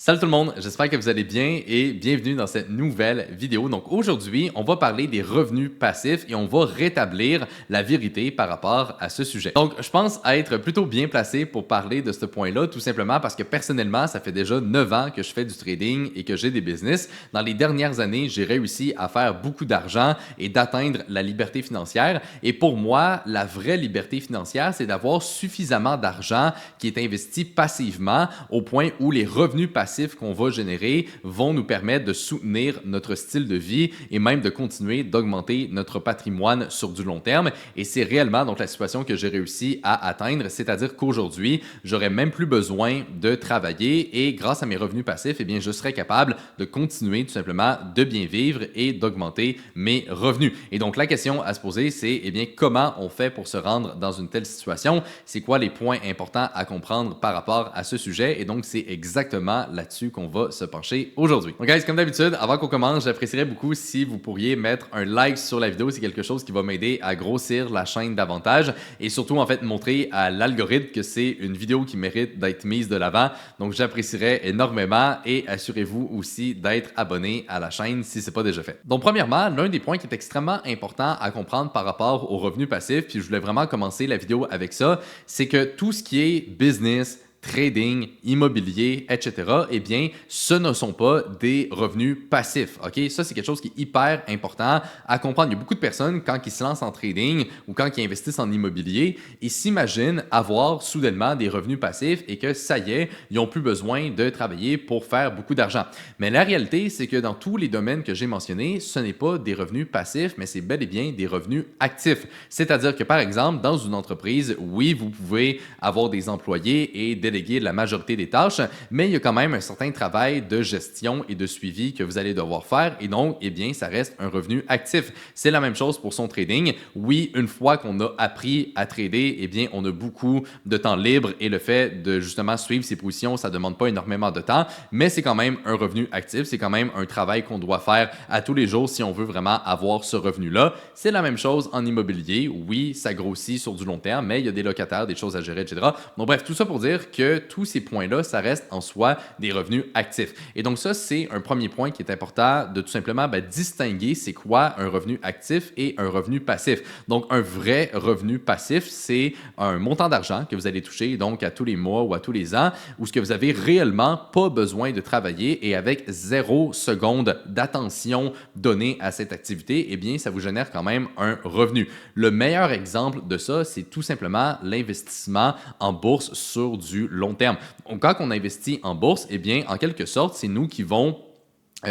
Salut tout le monde, j'espère que vous allez bien et bienvenue dans cette nouvelle vidéo. Donc aujourd'hui, on va parler des revenus passifs et on va rétablir la vérité par rapport à ce sujet. Donc je pense être plutôt bien placé pour parler de ce point-là, tout simplement parce que personnellement, ça fait déjà 9 ans que je fais du trading et que j'ai des business. Dans les dernières années, j'ai réussi à faire beaucoup d'argent et d'atteindre la liberté financière. Et pour moi, la vraie liberté financière, c'est d'avoir suffisamment d'argent qui est investi passivement au point où les revenus passifs qu'on va générer vont nous permettre de soutenir notre style de vie et même de continuer d'augmenter notre patrimoine sur du long terme. Et c'est réellement donc la situation que j'ai réussi à atteindre, c'est-à-dire qu'aujourd'hui, j'aurais même plus besoin de travailler et grâce à mes revenus passifs, eh bien, je serais capable de continuer tout simplement de bien vivre et d'augmenter mes revenus. Et donc la question à se poser, c'est eh bien comment on fait pour se rendre dans une telle situation? C'est quoi les points importants à comprendre par rapport à ce sujet? Et donc c'est exactement là-dessus qu'on va se pencher aujourd'hui. Donc guys, comme d'habitude, avant qu'on commence, j'apprécierais beaucoup si vous pourriez mettre un like sur la vidéo. C'est quelque chose qui va m'aider à grossir la chaîne davantage et surtout en fait montrer à l'algorithme que c'est une vidéo qui mérite d'être mise de l'avant. Donc j'apprécierais énormément et assurez-vous aussi d'être abonné à la chaîne si ce n'est pas déjà fait. Donc premièrement, l'un des points qui est extrêmement important à comprendre par rapport aux revenus passifs, puis je voulais vraiment commencer la vidéo avec ça, c'est que tout ce qui est business, trading, immobilier, etc., eh bien, ce ne sont pas des revenus passifs. OK? Ça, c'est quelque chose qui est hyper important à comprendre. Il y a beaucoup de personnes, quand ils se lancent en trading ou quand ils investissent en immobilier, ils s'imaginent avoir soudainement des revenus passifs et que ça y est, ils n'ont plus besoin de travailler pour faire beaucoup d'argent. Mais la réalité, c'est que dans tous les domaines que j'ai mentionnés, ce n'est pas des revenus passifs, mais c'est bel et bien des revenus actifs. C'est-à-dire que, par exemple, dans une entreprise, oui, vous pouvez avoir des employés et déléguer la majorité des tâches, mais il y a quand même un certain travail de gestion et de suivi que vous allez devoir faire et donc, eh bien, ça reste un revenu actif. C'est la même chose pour son trading. Oui, une fois qu'on a appris à trader, eh bien, on a beaucoup de temps libre et le fait de justement suivre ses positions, ça ne demande pas énormément de temps, mais c'est quand même un revenu actif, c'est quand même un travail qu'on doit faire à tous les jours si on veut vraiment avoir ce revenu-là. C'est la même chose en immobilier. Oui, ça grossit sur du long terme, mais il y a des locataires, des choses à gérer, etc. Donc bref, tout ça pour dire que tous ces points-là, ça reste en soi des revenus actifs. Et donc ça, c'est un premier point qui est important de tout simplement distinguer c'est quoi un revenu actif et un revenu passif. Donc un vrai revenu passif, c'est un montant d'argent que vous allez toucher donc à tous les mois ou à tous les ans où ce que vous avez réellement pas besoin de travailler et avec 0 seconde d'attention donnée à cette activité, eh bien ça vous génère quand même un revenu. Le meilleur exemple de ça, c'est tout simplement l'investissement en bourse sur du long terme. Donc, quand on investit en bourse, eh bien, en quelque sorte, c'est nous qui vont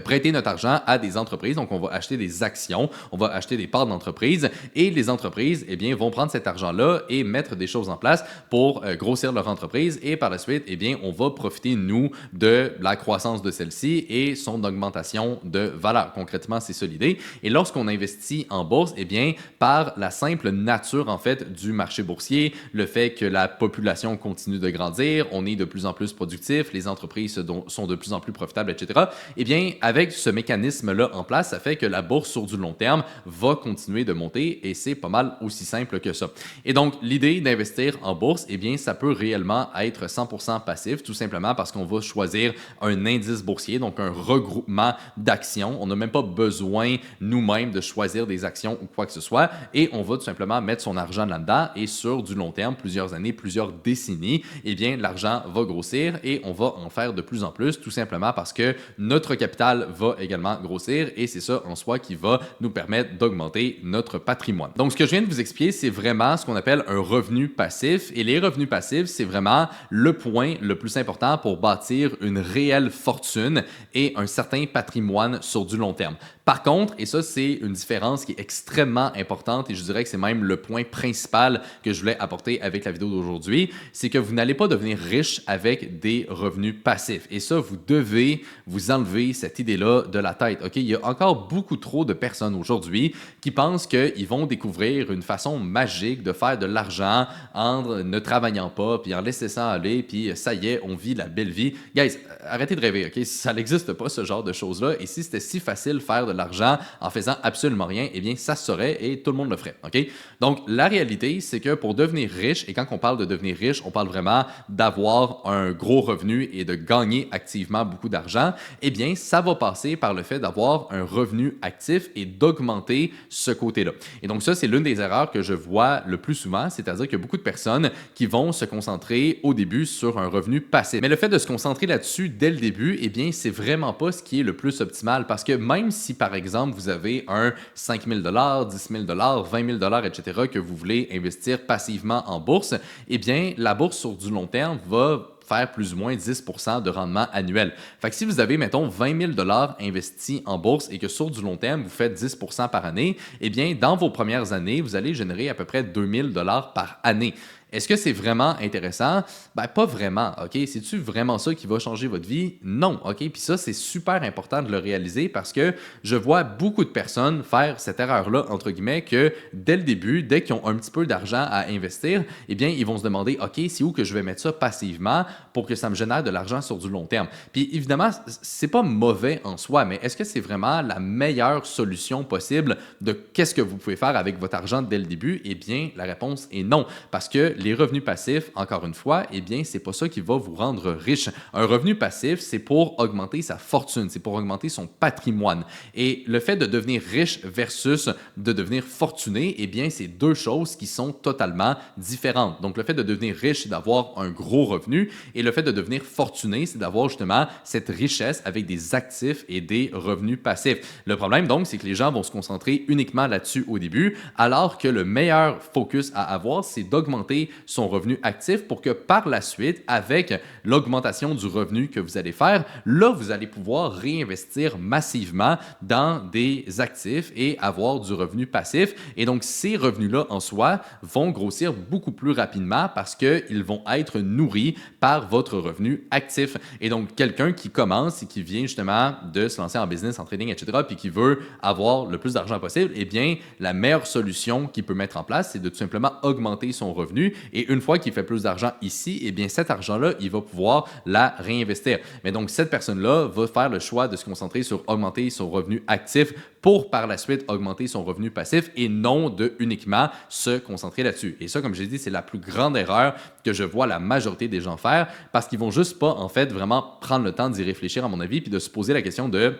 prêter notre argent à des entreprises. Donc, on va acheter des actions, on va acheter des parts d'entreprise et les entreprises, eh bien, vont prendre cet argent-là et mettre des choses en place pour grossir leur entreprise et par la suite, eh bien, on va profiter, nous, de la croissance de celle-ci et son augmentation de valeur. Concrètement, c'est ça l'idée. Et lorsqu'on investit en bourse, eh bien, par la simple nature, en fait, du marché boursier, le fait que la population continue de grandir, on est de plus en plus productif, les entreprises sont de plus en plus profitables, etc., eh bien, avec ce mécanisme-là en place, ça fait que la bourse sur du long terme va continuer de monter et c'est pas mal aussi simple que ça. Et donc, l'idée d'investir en bourse, eh bien, ça peut réellement être 100% passif, tout simplement parce qu'on va choisir un indice boursier, donc un regroupement d'actions. On n'a même pas besoin nous-mêmes de choisir des actions ou quoi que ce soit et on va tout simplement mettre son argent là-dedans et sur du long terme, plusieurs années, plusieurs décennies, eh bien, l'argent va grossir et on va en faire de plus en plus, tout simplement parce que notre capital va également grossir et c'est ça en soi qui va nous permettre d'augmenter notre patrimoine. Donc, ce que je viens de vous expliquer, c'est vraiment ce qu'on appelle un revenu passif et les revenus passifs, c'est vraiment le point le plus important pour bâtir une réelle fortune et un certain patrimoine sur du long terme. Par contre, et ça, c'est une différence qui est extrêmement importante et je dirais que c'est même le point principal que je voulais apporter avec la vidéo d'aujourd'hui, c'est que vous n'allez pas devenir riche avec des revenus passifs. Et ça, vous devez vous enlever cette cette idée-là de la tête. OK? Il y a encore beaucoup trop de personnes aujourd'hui qui pensent qu'ils vont découvrir une façon magique de faire de l'argent en ne travaillant pas, puis en laissant ça aller, puis ça y est, on vit la belle vie. Guys, arrêtez de rêver, OK? Ça n'existe pas, ce genre de choses-là. Et si c'était si facile de faire de l'argent en faisant absolument rien, eh bien, ça se saurait et tout le monde le ferait, OK? Donc, la réalité, c'est que pour devenir riche, et quand on parle de devenir riche, on parle vraiment d'avoir un gros revenu et de gagner activement beaucoup d'argent, eh bien, ça va passer par le fait d'avoir un revenu actif et d'augmenter ce côté-là. Et donc, ça, c'est l'une des erreurs que je vois le plus souvent, c'est-à-dire qu'il y a beaucoup de personnes qui vont se concentrer au début sur un revenu passif. Mais le fait de se concentrer là-dessus dès le début, eh bien, c'est vraiment pas ce qui est le plus optimal parce que même si, par exemple, vous avez un 5 000 10 000 20 000 etc., que vous voulez investir passivement en bourse, eh bien, la bourse sur du long terme va faire plus ou moins 10% de rendement annuel. Fait que si vous avez, mettons, 20 000 investis en bourse et que sur du long terme, vous faites 10% par année, eh bien, dans vos premières années, vous allez générer à peu près 2 000 par année. Est-ce que c'est vraiment intéressant? Ben, pas vraiment, OK? C'est-tu vraiment ça qui va changer votre vie? Non, OK? Puis ça, c'est super important de le réaliser parce que je vois beaucoup de personnes faire cette erreur-là, entre guillemets, que dès le début, dès qu'ils ont un petit peu d'argent à investir, eh bien, ils vont se demander, OK, c'est où que je vais mettre ça passivement pour que ça me génère de l'argent sur du long terme? Puis évidemment, c'est pas mauvais en soi, mais est-ce que c'est vraiment la meilleure solution possible de qu'est-ce que vous pouvez faire avec votre argent dès le début? Eh bien, la réponse est non, parce que les revenus passifs, encore une fois, eh bien, c'est pas ça qui va vous rendre riche. Un revenu passif, c'est pour augmenter sa fortune, c'est pour augmenter son patrimoine. Et le fait de devenir riche versus de devenir fortuné, eh bien, c'est deux choses qui sont totalement différentes. Donc, le fait de devenir riche, c'est d'avoir un gros revenu et le fait de devenir fortuné, c'est d'avoir justement cette richesse avec des actifs et des revenus passifs. Le problème, donc, c'est que les gens vont se concentrer uniquement là-dessus au début, alors que le meilleur focus à avoir, c'est d'augmenter son revenu actif pour que par la suite, avec l'augmentation du revenu que vous allez faire, là, vous allez pouvoir réinvestir massivement dans des actifs et avoir du revenu passif. Et donc, ces revenus-là en soi vont grossir beaucoup plus rapidement parce qu'ils vont être nourris par votre revenu actif. Et donc, quelqu'un qui commence et qui vient justement de se lancer en business, en trading, etc., puis qui veut avoir le plus d'argent possible, eh bien, la meilleure solution qu'il peut mettre en place, c'est de tout simplement augmenter son revenu. Et une fois qu'il fait plus d'argent ici, eh bien, cet argent-là, il va pouvoir la réinvestir. Mais donc, cette personne-là va faire le choix de se concentrer sur augmenter son revenu actif pour par la suite augmenter son revenu passif et non de uniquement se concentrer là-dessus. Et ça, comme j'ai dit, c'est la plus grande erreur que je vois la majorité des gens faire parce qu'ils vont juste pas, en fait, vraiment prendre le temps d'y réfléchir, à mon avis, puis de se poser la question de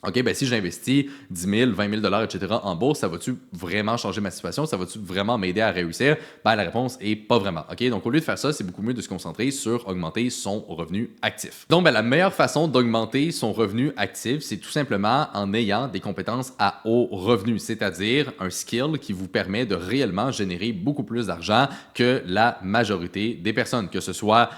OK, ben si j'investis 10 000, 20 000 etc. en bourse, ça va-tu vraiment changer ma situation? Ça va-tu vraiment m'aider à réussir? Ben, la réponse est pas vraiment. OK, donc au lieu de faire ça, c'est beaucoup mieux de se concentrer sur augmenter son revenu actif. Donc, ben, la meilleure façon d'augmenter son revenu actif, c'est tout simplement en ayant des compétences à haut revenu, c'est-à-dire un skill qui vous permet de réellement générer beaucoup plus d'argent que la majorité des personnes, que ce soit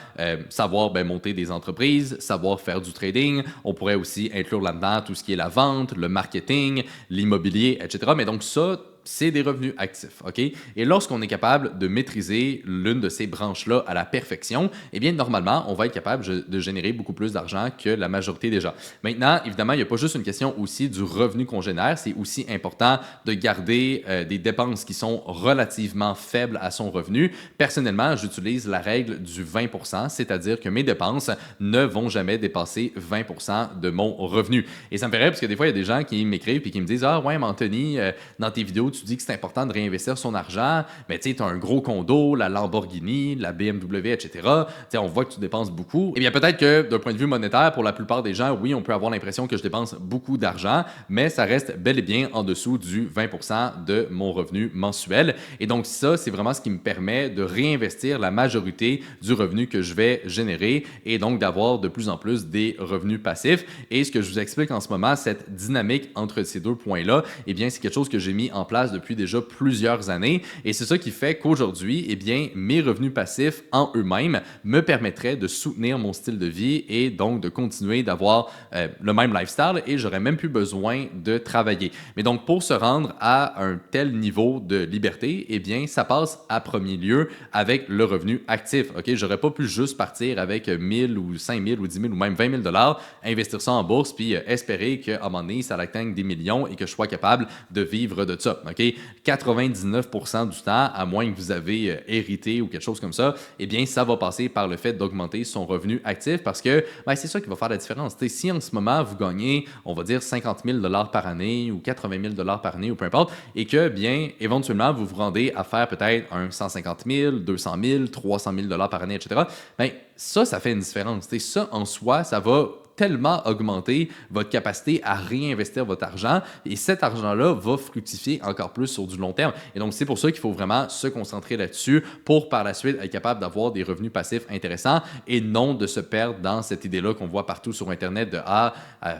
savoir monter des entreprises, savoir faire du trading. On pourrait aussi inclure là-dedans tout ce qui est la vente, le marketing, l'immobilier, etc. Mais donc ça, c'est des revenus actifs, OK? Et lorsqu'on est capable de maîtriser l'une de ces branches-là à la perfection, eh bien, normalement, on va être capable de générer beaucoup plus d'argent que la majorité des gens. Maintenant, évidemment, il n'y a pas juste une question aussi du revenu qu'on génère, c'est aussi important de garder des dépenses qui sont relativement faibles à son revenu. Personnellement, j'utilise la règle du 20%, c'est-à-dire que mes dépenses ne vont jamais dépasser 20% de mon revenu. Et ça me fait rire parce que des fois, il y a des gens qui m'écrivent et qui me disent « Ah ouais, mais Anthony, dans tes vidéos, tu dis que c'est important de réinvestir son argent, mais tu sais, tu as un gros condo, la Lamborghini, la BMW, etc. Tu sais, on voit que tu dépenses beaucoup. Eh bien, peut-être que d'un point de vue monétaire, pour la plupart des gens, oui, on peut avoir l'impression que je dépense beaucoup d'argent, mais ça reste bel et bien en dessous du 20% de mon revenu mensuel. Et donc, ça, c'est vraiment ce qui me permet de réinvestir la majorité du revenu que je vais générer et donc d'avoir de plus en plus des revenus passifs. Et ce que je vous explique en ce moment, cette dynamique entre ces deux points-là, eh bien, c'est quelque chose que j'ai mis en place place depuis déjà plusieurs années et c'est ça qui fait qu'aujourd'hui, eh bien, mes revenus passifs en eux-mêmes me permettraient de soutenir mon style de vie et donc de continuer d'avoir le même lifestyle et j'aurais même plus besoin de travailler. Mais donc, pour se rendre à un tel niveau de liberté, eh bien, ça passe à premier lieu avec le revenu actif. OK? J'aurais pas pu juste partir avec 1000 ou 5000 ou 10 000 ou même 20 000 investir ça en bourse puis espérer qu'à un moment donné, ça atteigne des millions et que je sois capable de vivre de ça. OK? 99% du temps, à moins que vous avez hérité ou quelque chose comme ça, eh bien, ça va passer par le fait d'augmenter son revenu actif parce que ben, c'est ça qui va faire la différence. T'sais, si en ce moment, vous gagnez, on va dire 50 000 par année ou 80 000 par année ou peu importe, et que, bien, éventuellement, vous vous rendez à faire peut-être un 150 000, 200 000, 300 000 par année, etc., bien, ça fait une différence. T'sais, ça, en soi, ça va tellement augmenter votre capacité à réinvestir votre argent et cet argent-là va fructifier encore plus sur du long terme. Et donc, c'est pour ça qu'il faut vraiment se concentrer là-dessus pour par la suite être capable d'avoir des revenus passifs intéressants et non de se perdre dans cette idée-là qu'on voit partout sur Internet de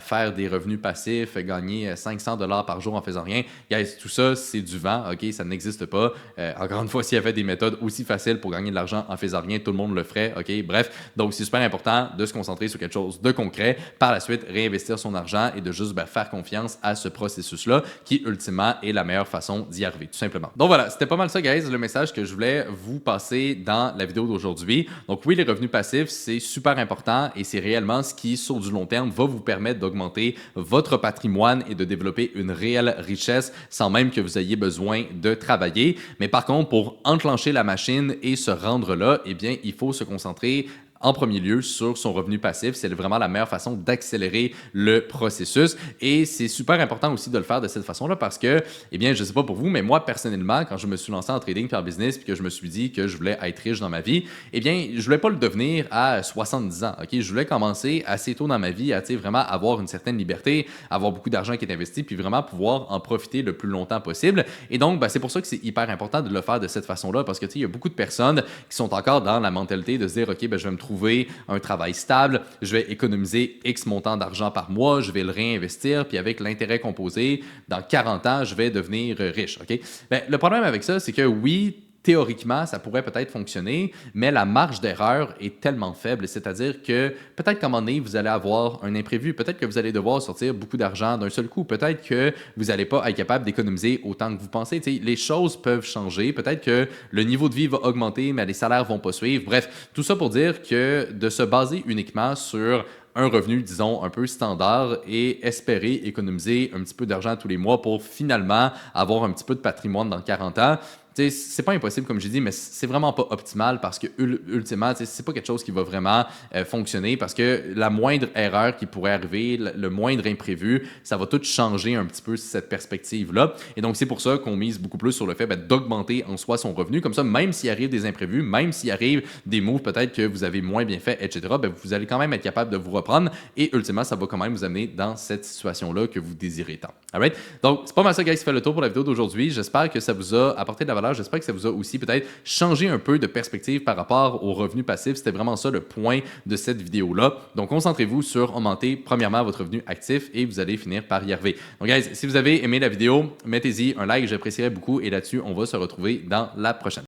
faire des revenus passifs, gagner 500 $ par jour en faisant rien. Guys, tout ça, c'est du vent, OK? Ça n'existe pas. Encore une fois, s'il y avait des méthodes aussi faciles pour gagner de l'argent en faisant rien, tout le monde le ferait, OK? Bref, donc c'est super important de se concentrer sur quelque chose de concret par la suite réinvestir son argent et de juste faire confiance à ce processus-là qui, ultimement, est la meilleure façon d'y arriver, tout simplement. Donc voilà, c'était pas mal ça, guys, le message que je voulais vous passer dans la vidéo d'aujourd'hui. Donc oui, les revenus passifs, c'est super important et c'est réellement ce qui, sur du long terme, va vous permettre d'augmenter votre patrimoine et de développer une réelle richesse sans même que vous ayez besoin de travailler. Mais par contre, pour enclencher la machine et se rendre là, eh bien, il faut se concentrer en premier lieu sur son revenu passif. C'est vraiment la meilleure façon d'accélérer le processus et c'est super important aussi de le faire de cette façon-là parce que, eh bien, je ne sais pas pour vous, mais moi, personnellement, quand je me suis lancé en trading et en business puis que je me suis dit que je voulais être riche dans ma vie, eh bien, je ne voulais pas le devenir à 70 ans, OK? Je voulais commencer assez tôt dans ma vie à, vraiment avoir une certaine liberté, avoir beaucoup d'argent qui est investi puis vraiment pouvoir en profiter le plus longtemps possible. Et donc, c'est pour ça que c'est hyper important de le faire de cette façon-là parce que, il y a beaucoup de personnes qui sont encore dans la mentalité de se dire, OK, je vais me trouver un travail stable, je vais économiser X montant d'argent par mois, je vais le réinvestir, puis avec l'intérêt composé, dans 40 ans, je vais devenir riche. OK? Le problème avec ça, c'est que oui, théoriquement, ça pourrait peut-être fonctionner, mais la marge d'erreur est tellement faible, c'est-à-dire que peut-être qu'à un moment donné, vous allez avoir un imprévu, peut-être que vous allez devoir sortir beaucoup d'argent d'un seul coup, peut-être que vous n'allez pas être capable d'économiser autant que vous pensez. T'sais, les choses peuvent changer, peut-être que le niveau de vie va augmenter, mais les salaires ne vont pas suivre. Bref, tout ça pour dire que de se baser uniquement sur un revenu, disons, un peu standard et espérer économiser un petit peu d'argent tous les mois pour finalement avoir un petit peu de patrimoine dans 40 ans, c'est pas impossible, comme j'ai dit, mais c'est vraiment pas optimal parce que, ultimement, c'est pas quelque chose qui va vraiment fonctionner parce que la moindre erreur qui pourrait arriver, le moindre imprévu, ça va tout changer un petit peu cette perspective-là. Et donc, c'est pour ça qu'on mise beaucoup plus sur le fait d'augmenter en soi son revenu. Comme ça, même s'il arrive des imprévus, même s'il arrive des moves peut-être que vous avez moins bien fait, etc., vous allez quand même être capable de vous reprendre et, ultimement, ça va quand même vous amener dans cette situation-là que vous désirez tant. Alright? Donc, c'est pas mal ça, guys, qui fait le tour pour la vidéo d'aujourd'hui. J'espère que ça vous a apporté de la valeur. J'espère que ça vous a aussi peut-être changé un peu de perspective par rapport aux revenus passifs. C'était vraiment ça le point de cette vidéo-là. Donc, concentrez-vous sur augmenter premièrement votre revenu actif et vous allez finir par y arriver. Donc, guys, si vous avez aimé la vidéo, mettez-y un like, j'apprécierais beaucoup et là-dessus, on va se retrouver dans la prochaine.